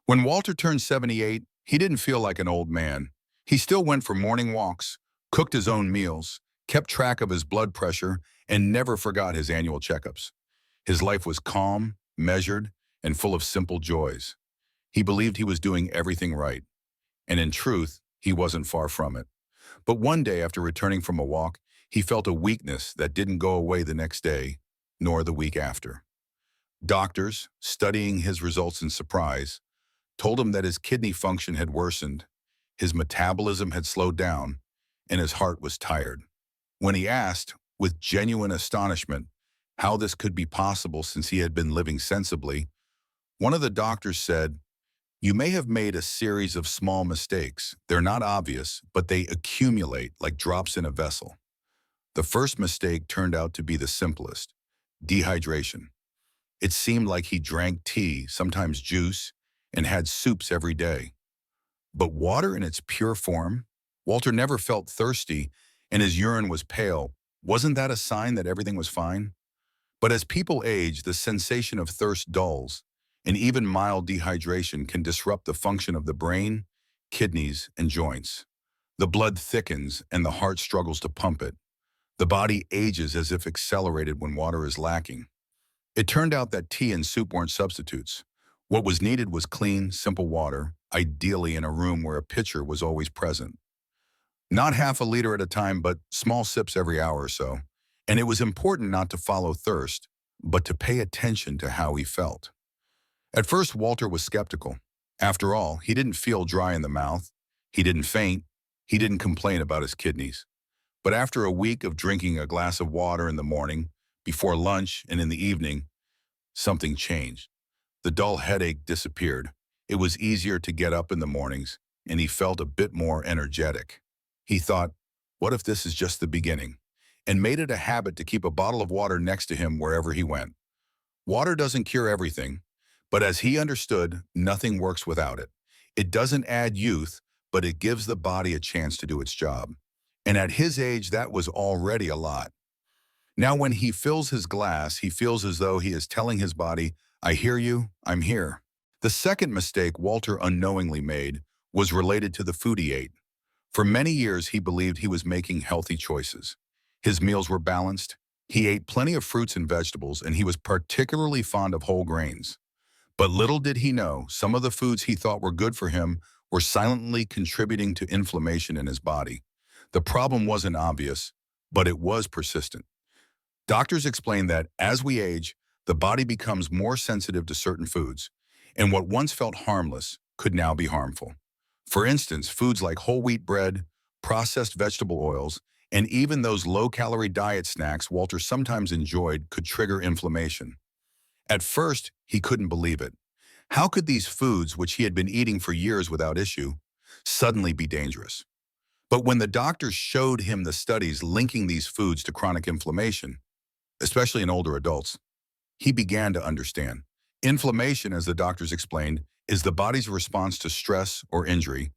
When Walter turned 78, he didn't feel like an old man. He still went for morning walks, cooked his own meals, kept track of his blood pressure, and never forgot his annual checkups. His life was calm, measured, and full of simple joys. He believed he was doing everything right, and in truth, he wasn't far from it. But one day after returning from a walk, he felt a weakness that didn't go away the next day, nor the week after. Doctors, studying his results in surprise, told him that his kidney function had worsened, his metabolism had slowed down, and his heart was tired. When he asked, with genuine astonishment, how this could be possible since he had been living sensibly, one of the doctors said, "You may have made a series of small mistakes. They're not obvious, but they accumulate like drops in a vessel." The first mistake turned out to be the simplest: dehydration. It seemed like he drank tea, sometimes juice, and had soups every day. But water in its pure form? Walter never felt thirsty, and his urine was pale. Wasn't that a sign that everything was fine? But as people age, the sensation of thirst dulls, and even mild dehydration can disrupt the function of the brain, kidneys, and joints. The blood thickens, and the heart struggles to pump it. The body ages as if accelerated when water is lacking. It turned out that tea and soup weren't substitutes. What was needed was clean, simple water, ideally in a room where a pitcher was always present. Not half a liter at a time, but small sips every hour or so. And it was important not to follow thirst, but to pay attention to how he felt. At first, Walter was skeptical. After all, he didn't feel dry in the mouth. He didn't faint. He didn't complain about his kidneys. But after a week of drinking a glass of water in the morning, before lunch, and in the evening, something changed. The dull headache disappeared. It was easier to get up in the mornings, and he felt a bit more energetic. He thought, what if this is just the beginning? And made it a habit to keep a bottle of water next to him wherever he went. Water doesn't cure everything, but as he understood, nothing works without it. It doesn't add youth, but it gives the body a chance to do its job. And at his age, that was already a lot. Now when he fills his glass, he feels as though he is telling his body, "I hear you, I'm here." The second mistake Walter unknowingly made was related to the food he ate. For many years, he believed he was making healthy choices. His meals were balanced, he ate plenty of fruits and vegetables, and he was particularly fond of whole grains. But little did he know, some of the foods he thought were good for him were silently contributing to inflammation in his body. The problem wasn't obvious, but it was persistent. Doctors explain that as we age, the body becomes more sensitive to certain foods, and what once felt harmless could now be harmful. For instance, foods like whole wheat bread, processed vegetable oils, and even those low-calorie diet snacks Walter sometimes enjoyed could trigger inflammation. At first, he couldn't believe it. How could these foods, which he had been eating for years without issue, suddenly be dangerous? But when the doctors showed him the studies linking these foods to chronic inflammation, especially in older adults, he began to understand. Inflammation, as the doctors explained, is the body's response to stress or injury,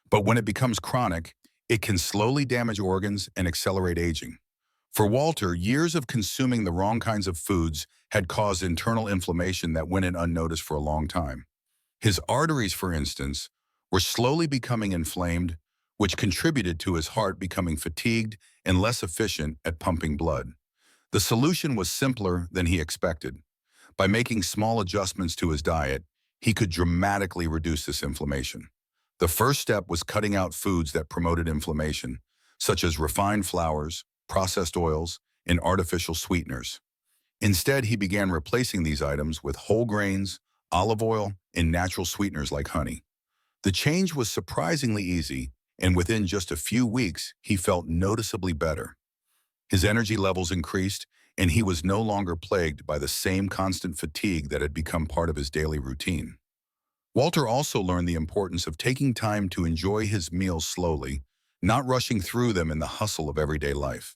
but when it becomes chronic, it can slowly damage organs and accelerate aging. For Walter, years of consuming the wrong kinds of foods had caused internal inflammation that went in unnoticed for a long time. His arteries, for instance, were slowly becoming inflamed, which contributed to his heart becoming fatigued and less efficient at pumping blood. The solution was simpler than he expected. By making small adjustments to his diet, he could dramatically reduce this inflammation. The first step was cutting out foods that promoted inflammation, such as refined flours, processed oils, and artificial sweeteners. Instead, he began replacing these items with whole grains, olive oil, and natural sweeteners like honey. The change was surprisingly easy, and within just a few weeks, he felt noticeably better. His energy levels increased, and he was no longer plagued by the same constant fatigue that had become part of his daily routine. Walter also learned the importance of taking time to enjoy his meals slowly, not rushing through them in the hustle of everyday life.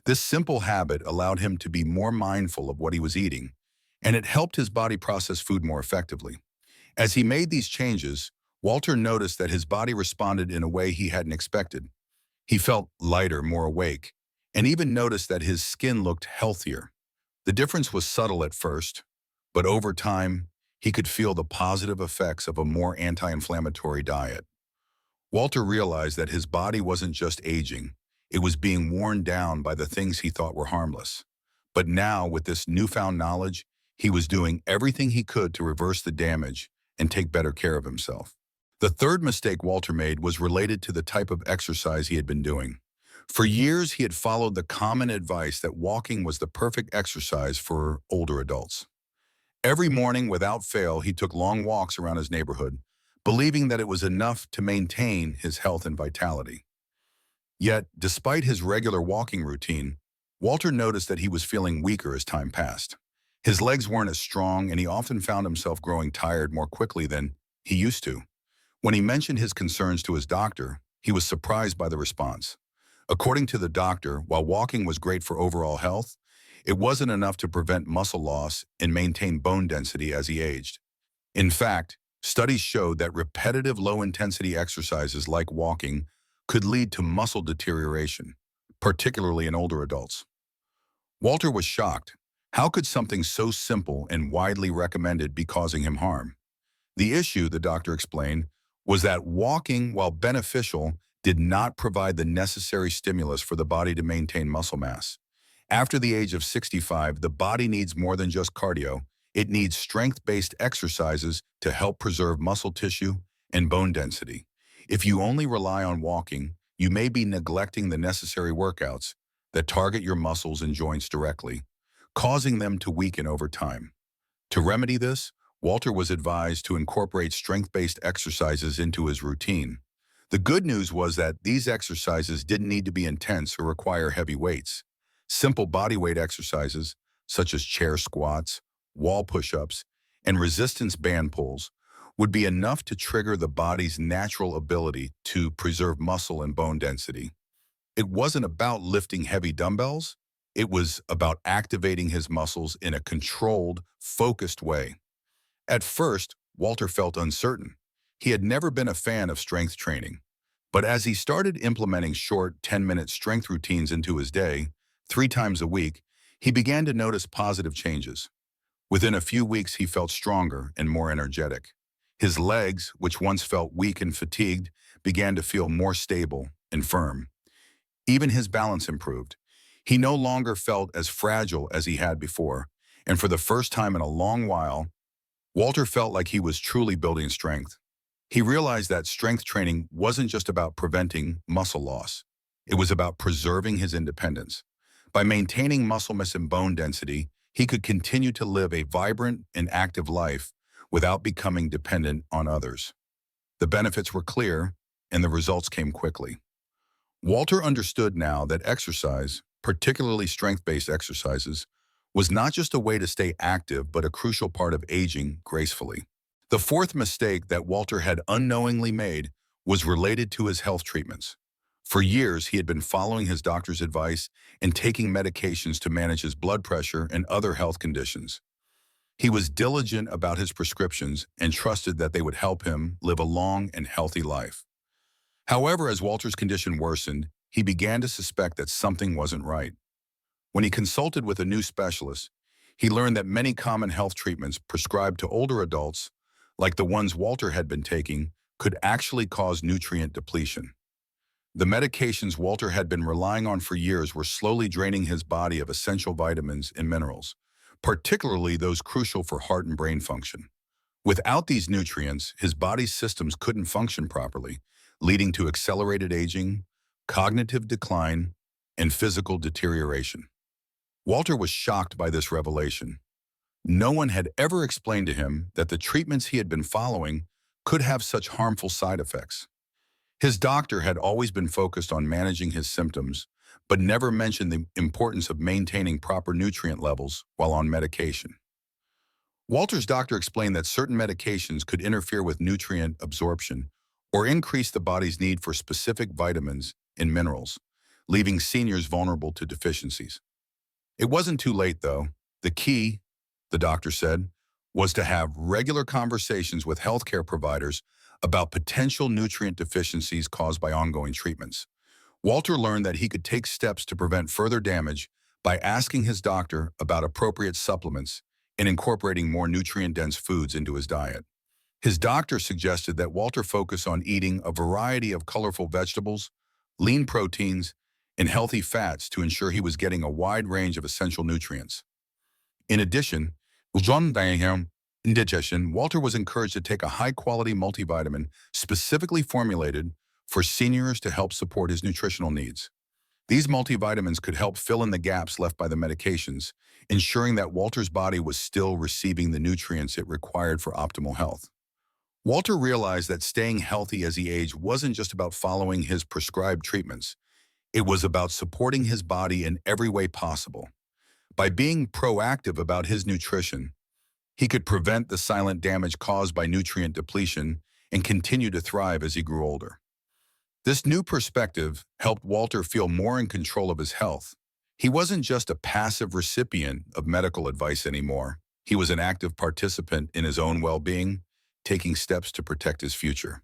This simple habit allowed him to be more mindful of what he was eating, and it helped his body process food more effectively. As he made these changes, Walter noticed that his body responded in a way he hadn't expected. He felt lighter, more awake, and even noticed that his skin looked healthier. The difference was subtle at first, but over time, he could feel the positive effects of a more anti-inflammatory diet. Walter realized that his body wasn't just aging, it was being worn down by the things he thought were harmless. But now, with this newfound knowledge, he was doing everything he could to reverse the damage and take better care of himself. The third mistake Walter made was related to the type of exercise he had been doing. For years, he had followed the common advice that walking was the perfect exercise for older adults. Every morning, without fail, he took long walks around his neighborhood, believing that it was enough to maintain his health and vitality. Yet, despite his regular walking routine, Walter noticed that he was feeling weaker as time passed. His legs weren't as strong, and he often found himself growing tired more quickly than he used to. When he mentioned his concerns to his doctor, he was surprised by the response. According to the doctor, while walking was great for overall health, it wasn't enough to prevent muscle loss and maintain bone density as he aged. In fact, studies showed that repetitive low-intensity exercises like walking could lead to muscle deterioration, particularly in older adults. Walter was shocked. How could something so simple and widely recommended be causing him harm? The issue, the doctor explained, was that walking, while beneficial, did not provide the necessary stimulus for the body to maintain muscle mass. After the age of 65, the body needs more than just cardio. It needs strength-based exercises to help preserve muscle tissue and bone density. If you only rely on walking, you may be neglecting the necessary workouts that target your muscles and joints directly, causing them to weaken over time. To remedy this, Walter was advised to incorporate strength-based exercises into his routine. The good news was that these exercises didn't need to be intense or require heavy weights. Simple bodyweight exercises, such as chair squats, wall push-ups, and resistance band pulls, would be enough to trigger the body's natural ability to preserve muscle and bone density. It wasn't about lifting heavy dumbbells. It was about activating his muscles in a controlled, focused way. At first, Walter felt uncertain. He had never been a fan of strength training. But as he started implementing short 10-minute strength routines into his day, 3 times a week, he began to notice positive changes. Within a few weeks, he felt stronger and more energetic. His legs, which once felt weak and fatigued, began to feel more stable and firm. Even his balance improved. He no longer felt as fragile as he had before, and for the first time in a long while, Walter felt like he was truly building strength. He realized that strength training wasn't just about preventing muscle loss. It was about preserving his independence. By maintaining muscle mass and bone density, he could continue to live a vibrant and active life without becoming dependent on others. The benefits were clear, and the results came quickly. Walter understood now that exercise, particularly strength-based exercises, was not just a way to stay active, but a crucial part of aging gracefully. The fourth mistake that Walter had unknowingly made was related to his health treatments. For years, he had been following his doctor's advice and taking medications to manage his blood pressure and other health conditions. He was diligent about his prescriptions and trusted that they would help him live a long and healthy life. However, as Walter's condition worsened, he began to suspect that something wasn't right. When he consulted with a new specialist, he learned that many common health treatments prescribed to older adults, like the ones Walter had been taking, could actually cause nutrient depletion. The medications Walter had been relying on for years were slowly draining his body of essential vitamins and minerals, particularly those crucial for heart and brain function. Without these nutrients, his body's systems couldn't function properly, leading to accelerated aging, cognitive decline, and physical deterioration. Walter was shocked by this revelation. No one had ever explained to him that the treatments he had been following could have such harmful side effects. His doctor had always been focused on managing his symptoms, but never mentioned the importance of maintaining proper nutrient levels while on medication. Walter's doctor explained that certain medications could interfere with nutrient absorption or increase the body's need for specific vitamins and minerals, leaving seniors vulnerable to deficiencies. It wasn't too late, though. The key, the doctor said, was to have regular conversations with healthcare providers about potential nutrient deficiencies caused by ongoing treatments. Walter learned that he could take steps to prevent further damage by asking his doctor about appropriate supplements and incorporating more nutrient-dense foods into his diet. His doctor suggested that Walter focus on eating a variety of colorful vegetables, lean proteins, and healthy fats to ensure he was getting a wide range of essential nutrients. In addition, indigestion, Walter was encouraged to take a high-quality multivitamin specifically formulated for seniors to help support his nutritional needs. These multivitamins could help fill in the gaps left by the medications, ensuring that Walter's body was still receiving the nutrients it required for optimal health. Walter realized that staying healthy as he aged wasn't just about following his prescribed treatments. It was about supporting his body in every way possible. By being proactive about his nutrition, he could prevent the silent damage caused by nutrient depletion and continue to thrive as he grew older. This new perspective helped Walter feel more in control of his health. He wasn't just a passive recipient of medical advice anymore. He was an active participant in his own well-being, taking steps to protect his future.